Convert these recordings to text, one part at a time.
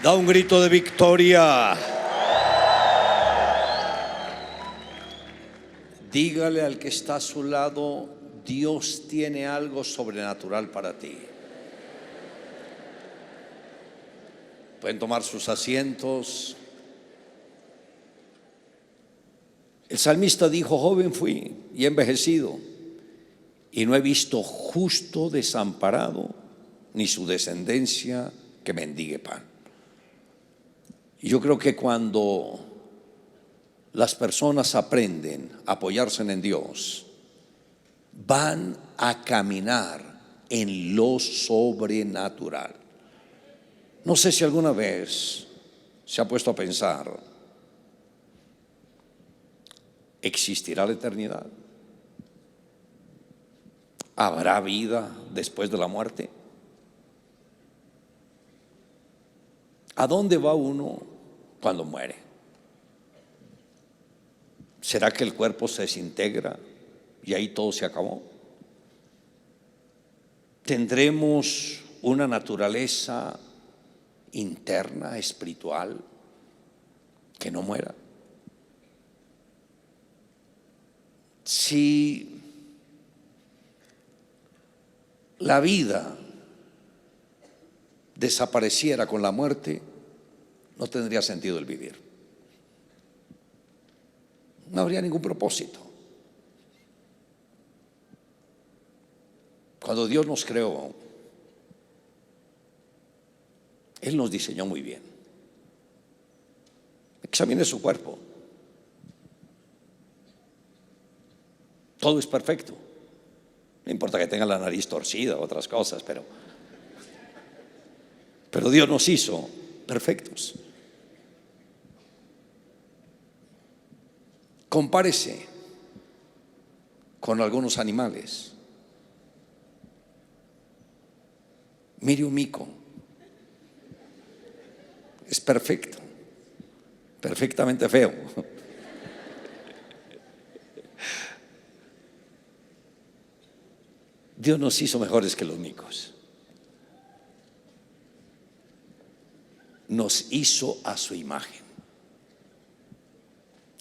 Da un grito de victoria. Dígale al que está a su lado: Dios tiene algo sobrenatural para ti. Pueden tomar sus asientos. El salmista dijo: joven fui y he envejecido, y no he visto justo desamparado, ni su descendencia que mendigue pan. Y yo creo que cuando las personas aprenden a apoyarse en Dios, van a caminar en lo sobrenatural. No sé si alguna vez se ha puesto a pensar: ¿existirá la eternidad? ¿Habrá vida después de la muerte? ¿A dónde va uno cuando muere? ¿Será que el cuerpo se desintegra y ahí todo se acabó? ¿Tendremos una naturaleza interna, espiritual, que no muera? Si la vida desapareciera con la muerte, no tendría sentido el vivir. No habría ningún propósito. Cuando Dios nos creó, Él nos diseñó muy bien. Examine su cuerpo. Todo es perfecto. No importa que tenga la nariz torcida o otras cosas, pero Dios nos hizo perfectos. Compárese con algunos animales. Mire un mico. Es perfecto, perfectamente feo. Dios nos hizo mejores que los micos. Nos hizo a su imagen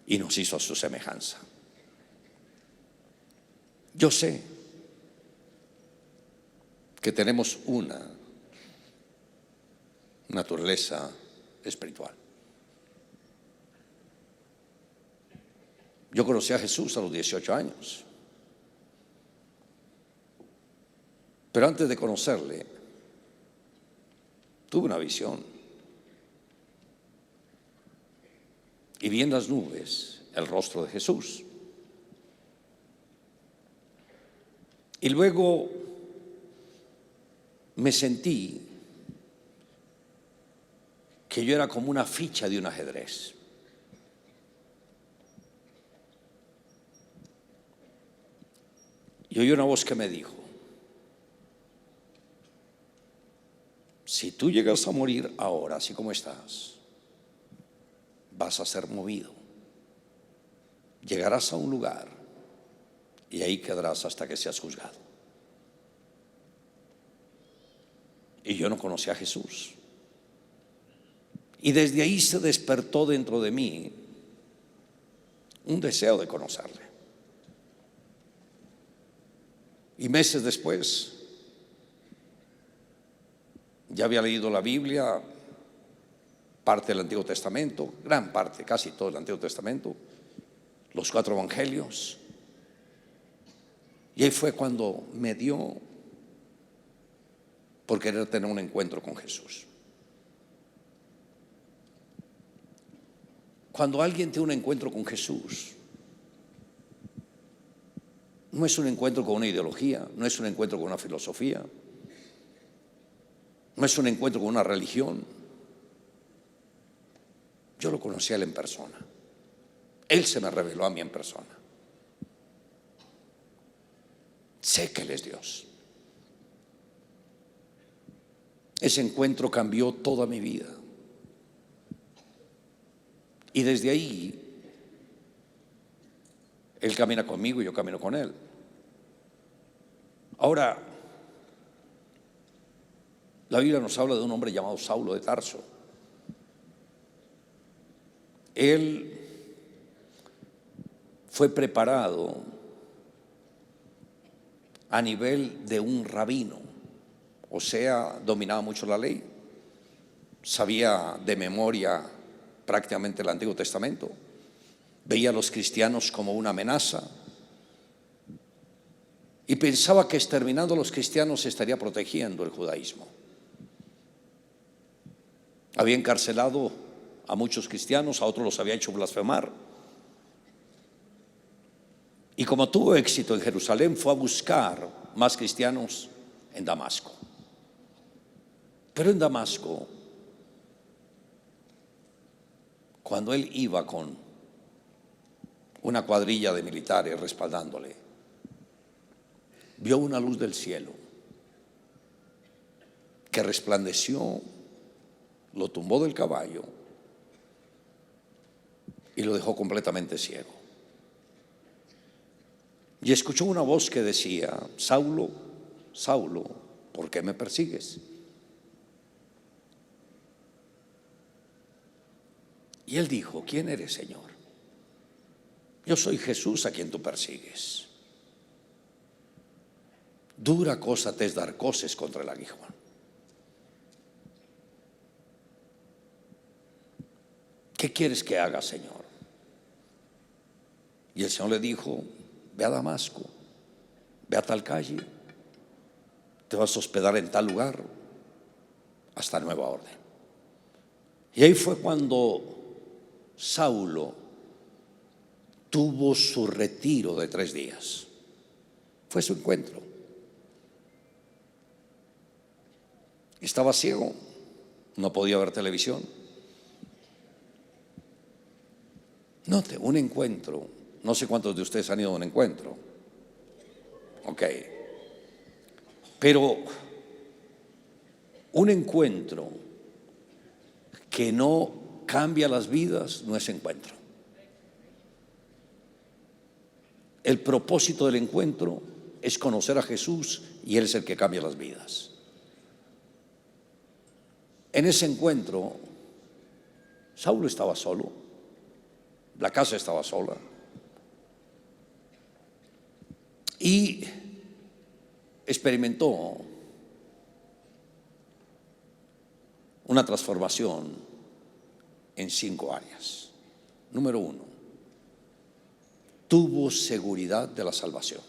y nos hizo a su semejanza. Yo sé que tenemos una naturaleza espiritual. Yo conocí a Jesús a los 18 años. Pero antes de conocerle, tuve una visión. Y vi en las nubes el rostro de Jesús. Y luego me sentí que yo era como una ficha de un ajedrez. Y oí una voz que me dijo: si tú llegas a morir ahora, así como estás, vas a ser movido. Llegarás a un lugar y ahí quedarás hasta que seas juzgado. Y yo no conocía a Jesús. Y desde ahí se despertó dentro de mí un deseo de conocerle. Y meses después, ya había leído la Biblia, parte del Antiguo Testamento, gran parte, casi todo el Antiguo Testamento, los 4 evangelios. Y ahí fue cuando me dio por querer tener un encuentro con Jesús. Cuando alguien tiene un encuentro con Jesús, no es un encuentro con una ideología, no es un encuentro con una filosofía, no es un encuentro con una religión. Yo lo conocí a Él en persona. Él se me reveló a mí en persona. Sé que Él es Dios. Ese encuentro cambió toda mi vida. Y desde ahí, Él camina conmigo y yo camino con Él. Ahora, la Biblia nos habla de un hombre llamado Saulo de Tarso. Él fue preparado a nivel de un rabino, o sea, dominaba mucho la ley, sabía de memoria prácticamente el Antiguo Testamento, veía a los cristianos como una amenaza y pensaba que exterminando a los cristianos estaría protegiendo el judaísmo. Había encarcelado a muchos cristianos, a otros los había hecho blasfemar. Y como tuvo éxito en Jerusalén, fue a buscar más cristianos en Damasco. Pero en Damasco, cuando él iba con una cuadrilla de militares respaldándole, vio una luz del cielo que resplandeció, lo tumbó del caballo y lo dejó completamente ciego. Y escuchó una voz que decía: Saulo, Saulo, ¿por qué me persigues? Y él dijo: ¿quién eres, Señor? Yo soy Jesús a quien tú persigues. Dura cosa te es dar coces contra el aguijón. ¿Qué quieres que haga, Señor? Y el Señor le dijo: ve a Damasco, ve a tal calle, te vas a hospedar en tal lugar hasta nueva orden. Y ahí fue cuando Saulo tuvo su retiro de 3 días. Fue su encuentro. Estaba ciego, no podía ver televisión. Note, un encuentro. No sé cuántos de ustedes han ido a un encuentro. Ok. Pero un encuentro que no cambia las vidas no es encuentro. El propósito del encuentro es conocer a Jesús y Él es el que cambia las vidas. En ese encuentro, Saulo estaba solo, la casa estaba sola y experimentó una transformación en 5 áreas. Número 1, tuvo seguridad de la salvación.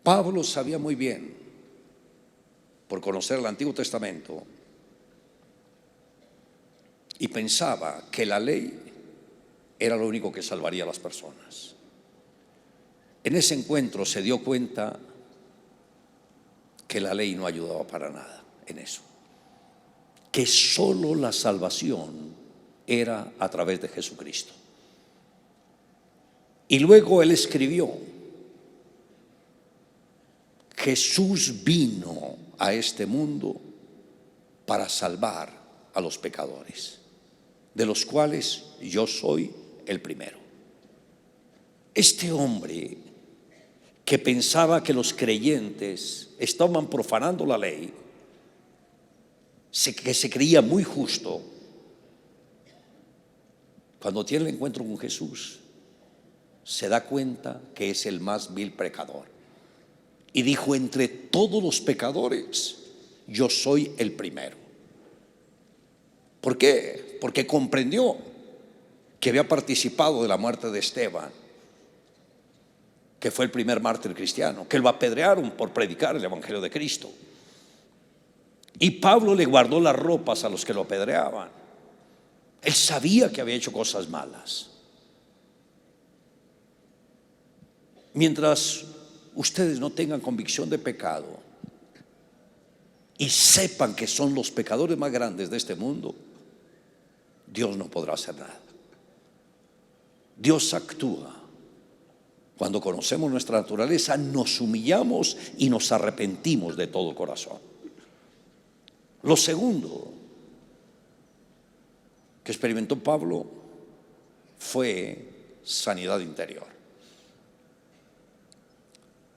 Pablo sabía muy bien, por conocer el Antiguo Testamento, y pensaba que la ley era lo único que salvaría a las personas. En ese encuentro se dio cuenta que la ley no ayudaba para nada en eso, que solo la salvación era a través de Jesucristo. Y luego él escribió: Jesús vino a este mundo para salvar a los pecadores, de los cuales yo soy el primero. Este hombre que pensaba que los creyentes estaban profanando la ley, que se creía muy justo, cuando tiene el encuentro con Jesús, se da cuenta que es el más vil pecador. Y dijo: entre todos los pecadores, yo soy el primero. ¿Por qué? Porque comprendió que había participado de la muerte de Esteban, que fue el primer mártir cristiano, que lo apedrearon por predicar el evangelio de Cristo. Y Pablo le guardó las ropas a los que lo apedreaban. Él sabía que había hecho cosas malas. Mientras ustedes no tengan convicción de pecado y sepan que son los pecadores más grandes de este mundo, Dios no podrá hacer nada. Dios actúa cuando conocemos nuestra naturaleza, nos humillamos y nos arrepentimos de todo corazón. Lo segundo que experimentó Pablo fue sanidad interior.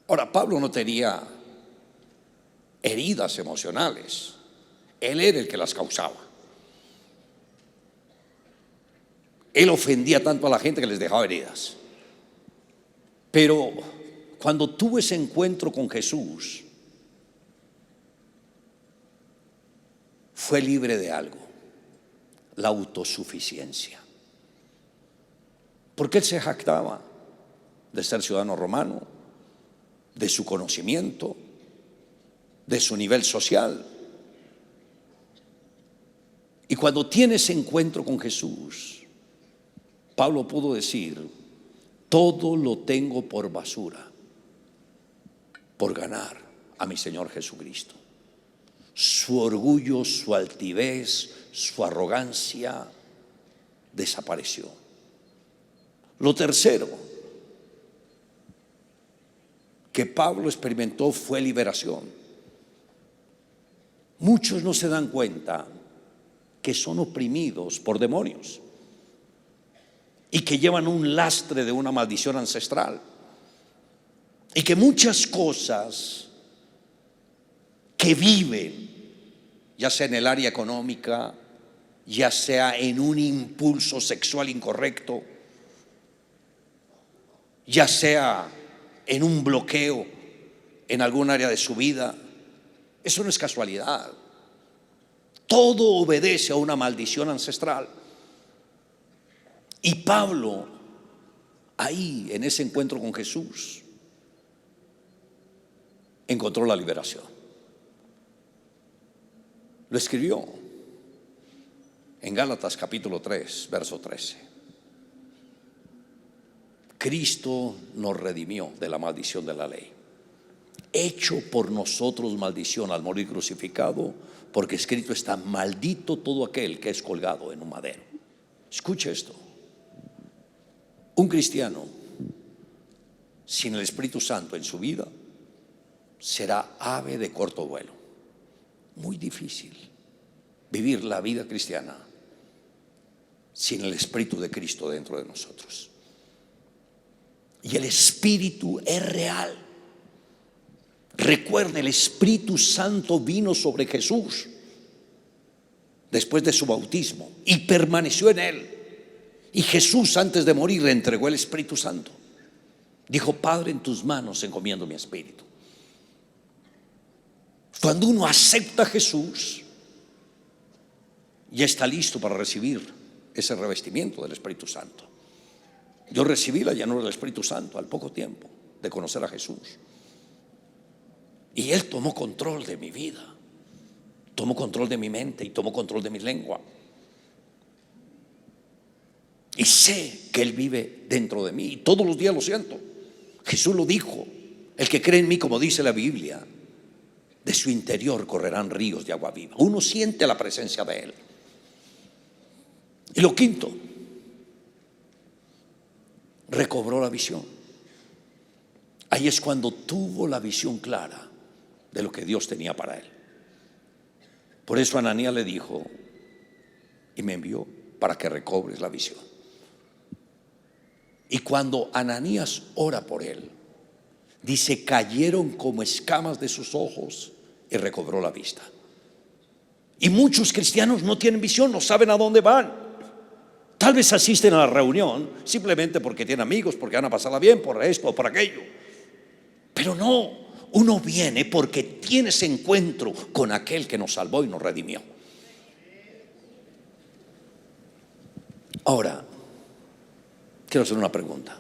Ahora, Pablo no tenía heridas emocionales, él era el que las causaba. Él ofendía tanto a la gente que les dejaba heridas. Pero cuando tuvo ese encuentro con Jesús, fue libre de algo: la autosuficiencia. Porque él se jactaba de ser ciudadano romano, de su conocimiento, de su nivel social. Y cuando tiene ese encuentro con Jesús, Pablo pudo decir: todo lo tengo por basura por ganar a mi Señor Jesucristo. Su orgullo, su altivez, su arrogancia desapareció. Lo tercero que Pablo experimentó fue liberación. Muchos no se dan cuenta que son oprimidos por demonios y que llevan un lastre de una maldición ancestral, y que muchas cosas que viven, ya sea en el área económica, ya sea en un impulso sexual incorrecto, ya sea en un bloqueo en algún área de su vida, eso no es casualidad. Todo obedece a una maldición ancestral. Y Pablo, ahí en ese encuentro con Jesús, encontró la liberación. Lo escribió en Gálatas capítulo 3, verso 13. Cristo nos redimió de la maldición de la ley, hecho por nosotros maldición al morir crucificado, porque escrito está: maldito todo aquel que es colgado en un madero. Escuche esto: un cristiano sin el Espíritu Santo en su vida será ave de corto vuelo. Muy difícil vivir la vida cristiana sin el Espíritu de Cristo dentro de nosotros. Y el Espíritu es real. Recuerda, el Espíritu Santo vino sobre Jesús después de su bautismo y permaneció en él. Y Jesús, antes de morir, le entregó el Espíritu Santo. Dijo: Padre, en tus manos encomiendo mi espíritu. Cuando uno acepta a Jesús, ya está listo para recibir ese revestimiento del Espíritu Santo. Yo recibí la llenura del Espíritu Santo al poco tiempo de conocer a Jesús. Y Él tomó control de mi vida, tomó control de mi mente y tomó control de mi lengua. Y sé que Él vive dentro de mí, y todos los días lo siento. Jesús lo dijo: el que cree en mí, como dice la Biblia, de su interior correrán ríos de agua viva. Uno siente la presencia de Él. Y lo quinto, recobró la visión. Ahí es cuando tuvo la visión clara de lo que Dios tenía para él. Por eso Ananías le dijo: y me envió para que recobres la visión. Y cuando Ananías ora por él, dice: cayeron como escamas de sus ojos y recobró la vista. Y muchos cristianos no tienen visión, no saben a dónde van. Tal vez asisten a la reunión simplemente porque tienen amigos, porque van a pasarla bien, por esto o por aquello. Pero no, uno viene porque tiene ese encuentro con aquel que nos salvó y nos redimió. Ahora, quiero hacer una pregunta.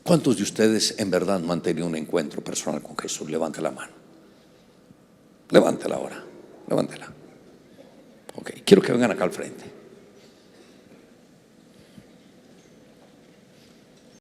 ¿Cuántos de ustedes en verdad no han tenido un encuentro personal con Jesús? Levante la mano. Levántela ahora, levántela. Ok, quiero que vengan acá al frente.